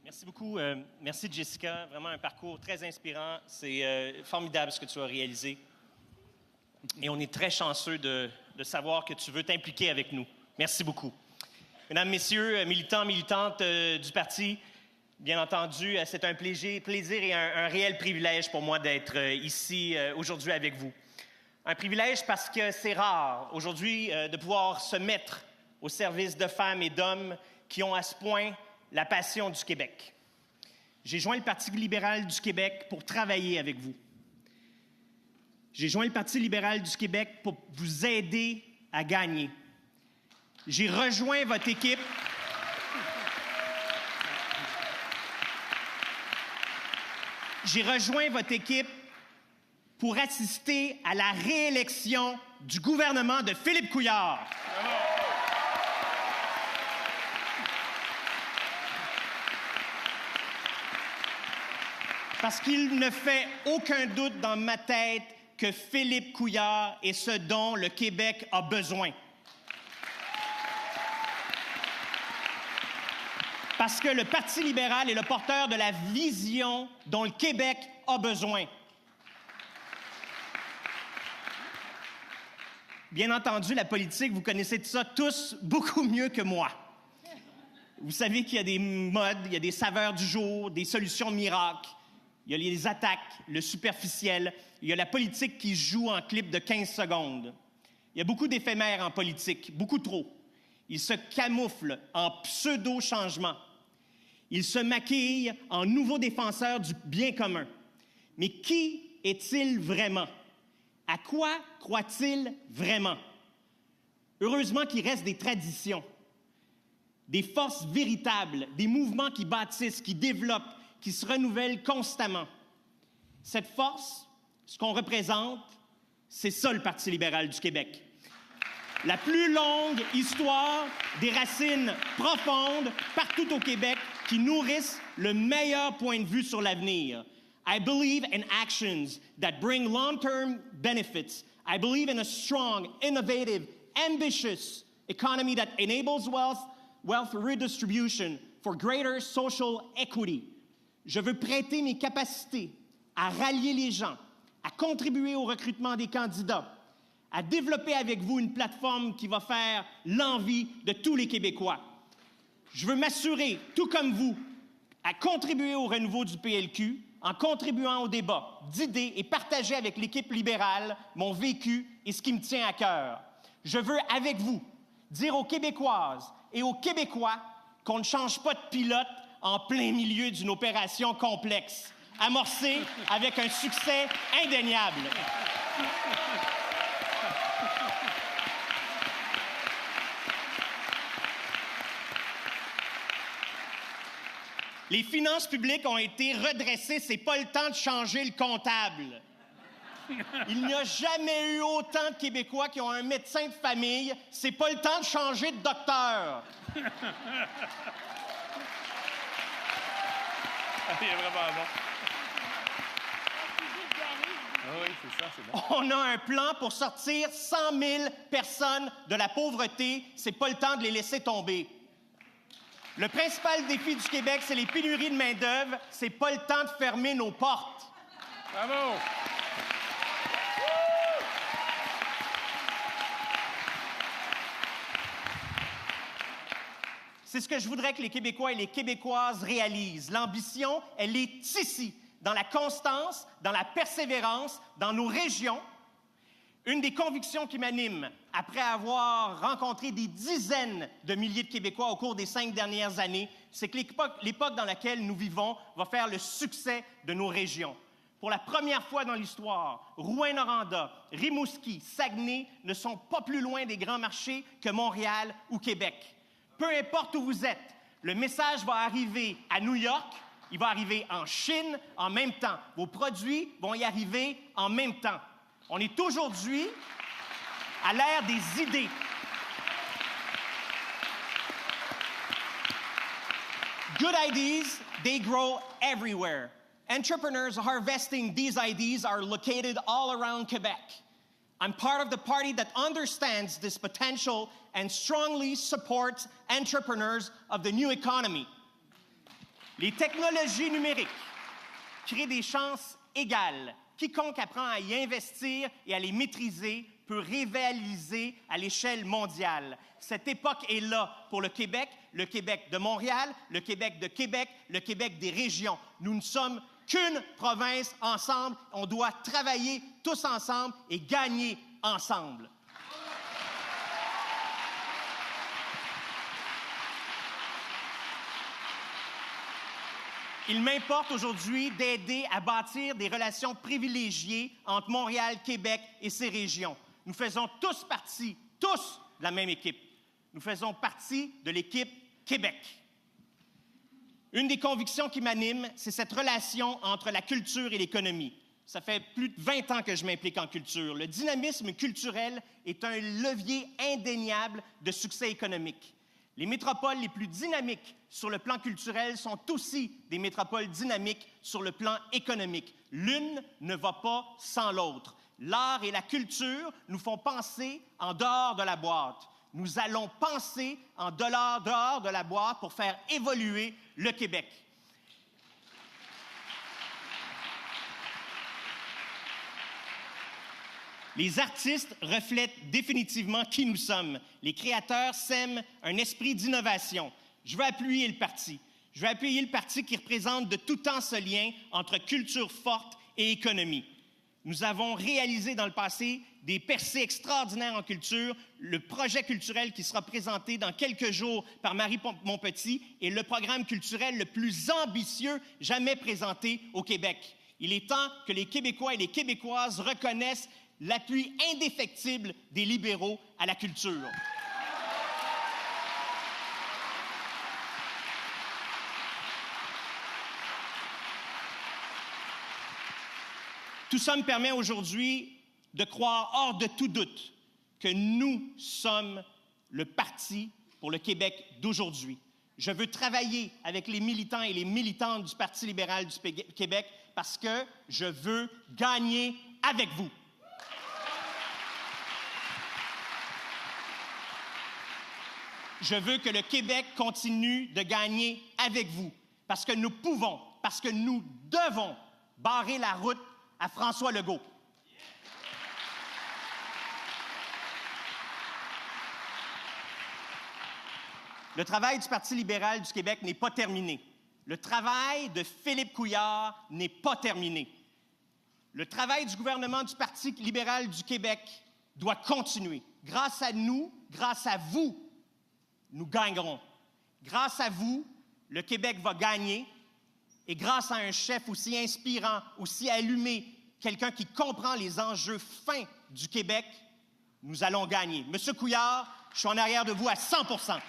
Merci beaucoup. Merci, Jessica. Vraiment un parcours très inspirant. C'est formidable ce que tu as réalisé. Et on est très chanceux de savoir que tu veux t'impliquer avec nous. Merci beaucoup. Mesdames, Messieurs, militants, militantes du parti, bien entendu, c'est un plaisir et un réel privilège pour moi d'être ici aujourd'hui avec vous. Un privilège parce que c'est rare aujourd'hui de pouvoir se mettre au service de femmes et d'hommes qui ont à ce point la passion du Québec. J'ai joint le Parti libéral du Québec pour travailler avec vous. J'ai joint le Parti libéral du Québec pour vous aider à gagner. J'ai rejoint votre équipe. J'ai rejoint votre équipe pour assister à la réélection du gouvernement de Philippe Couillard. Parce qu'il ne fait aucun doute dans ma tête que Philippe Couillard est ce dont le Québec a besoin. Parce que le Parti libéral est le porteur de la vision dont le Québec a besoin. Bien entendu, la politique, vous connaissez de ça tous beaucoup mieux que moi. Vous savez qu'il y a des modes, il y a des saveurs du jour, des solutions miracles. Il y a les attaques, le superficiel. Il y a la politique qui joue en clip de 15 secondes. Il y a beaucoup d'éphémères en politique, beaucoup trop. Ils se camouflent en pseudo-changement. Ils se maquillent en nouveaux défenseurs du bien commun. Mais qui est-il vraiment? À quoi croit-il vraiment? Heureusement qu'il reste des traditions, des forces véritables, des mouvements qui bâtissent, qui développent, qui se renouvellent constamment. Cette force, ce qu'on représente, c'est ça le Parti libéral du Québec. La plus longue histoire des racines profondes partout au Québec qui nourrissent le meilleur point de vue sur l'avenir. I believe in actions that bring long-term benefits. I believe in a strong, innovative, ambitious economy that enables wealth redistribution for greater social equity. Je veux prêter mes capacités à rallier les gens, à contribuer au recrutement des candidats, à développer avec vous une plateforme qui va faire l'envie de tous les Québécois. Je veux m'assurer, tout comme vous, à contribuer au renouveau du PLQ en contribuant au débat d'idées et partager avec l'équipe libérale mon vécu et ce qui me tient à cœur. Je veux, avec vous, dire aux Québécoises et aux Québécois qu'on ne change pas de pilote en plein milieu d'une opération complexe, amorcée avec un succès indéniable. Les finances publiques ont été redressées, c'est pas le temps de changer le comptable. Il n'y a jamais eu autant de Québécois qui ont un médecin de famille, c'est pas le temps de changer de docteur. Il est vraiment bon. Oui, c'est ça, c'est bon. On a un plan pour sortir 100 000 personnes de la pauvreté. C'est pas le temps de les laisser tomber. Le principal défi du Québec, c'est les pénuries de main-d'œuvre. C'est pas le temps de fermer nos portes. Bravo! C'est ce que je voudrais que les Québécois et les Québécoises réalisent. L'ambition, elle est ici, dans la constance, dans la persévérance, dans nos régions. Une des convictions qui m'anime, après avoir rencontré des dizaines de milliers de Québécois au cours des 5 dernières années, c'est que l'époque dans laquelle nous vivons va faire le succès de nos régions. Pour la première fois dans l'histoire, Rouyn-Noranda, Rimouski, Saguenay ne sont pas plus loin des grands marchés que Montréal ou Québec. Peu importe où vous êtes, le message va arriver à New York, il va arriver en Chine en même temps. Vos produits vont y arriver en même temps. On est aujourd'hui à l'ère des idées. Good ideas, they grow everywhere. Entrepreneurs harvesting these ideas are located all around Quebec. I'm part of the party that understands this potential and strongly supports entrepreneurs of the new economy. Les technologies numériques créent des chances égales. Quiconque apprend à y investir et à les maîtriser peut rivaliser à l'échelle mondiale. Cette époque est là pour le Québec de Montréal, le Québec de Québec, le Québec des régions. Nous ne sommes qu'une province ensemble. On doit travailler tous ensemble et gagner ensemble. Il m'importe aujourd'hui d'aider à bâtir des relations privilégiées entre Montréal, Québec et ses régions. Nous faisons tous partie, tous, de la même équipe. Nous faisons partie de l'équipe Québec. Une des convictions qui m'anime, c'est cette relation entre la culture et l'économie. Ça fait plus de 20 ans que je m'implique en culture. Le dynamisme culturel est un levier indéniable de succès économique. Les métropoles les plus dynamiques sur le plan culturel sont aussi des métropoles dynamiques sur le plan économique. L'une ne va pas sans l'autre. L'art et la culture nous font penser en dehors de la boîte. Nous allons penser en dehors de la boîte pour faire évoluer le Québec. Les artistes reflètent définitivement qui nous sommes. Les créateurs sèment un esprit d'innovation. Je veux appuyer le parti. Je veux appuyer le parti qui représente de tout temps ce lien entre culture forte et économie. Nous avons réalisé dans le passé des percées extraordinaires en culture. Le projet culturel qui sera présenté dans quelques jours par Marie Montpetit est le programme culturel le plus ambitieux jamais présenté au Québec. Il est temps que les Québécois et les Québécoises reconnaissent l'appui indéfectible des libéraux à la culture. Tout ça me permet aujourd'hui de croire hors de tout doute que nous sommes le parti pour le Québec d'aujourd'hui. Je veux travailler avec les militants et les militantes du Parti libéral du Québec parce que je veux gagner avec vous. Je veux que le Québec continue de gagner avec vous parce que nous pouvons, parce que nous devons barrer la route à François Legault. Le travail du Parti libéral du Québec n'est pas terminé. Le travail de Philippe Couillard n'est pas terminé. Le travail du gouvernement du Parti libéral du Québec doit continuer. Grâce à nous, grâce à vous, nous gagnerons. Grâce à vous, le Québec va gagner. Et grâce à un chef aussi inspirant, aussi allumé, quelqu'un qui comprend les enjeux fins du Québec, nous allons gagner. Monsieur Couillard, je suis en arrière de vous à 100 %.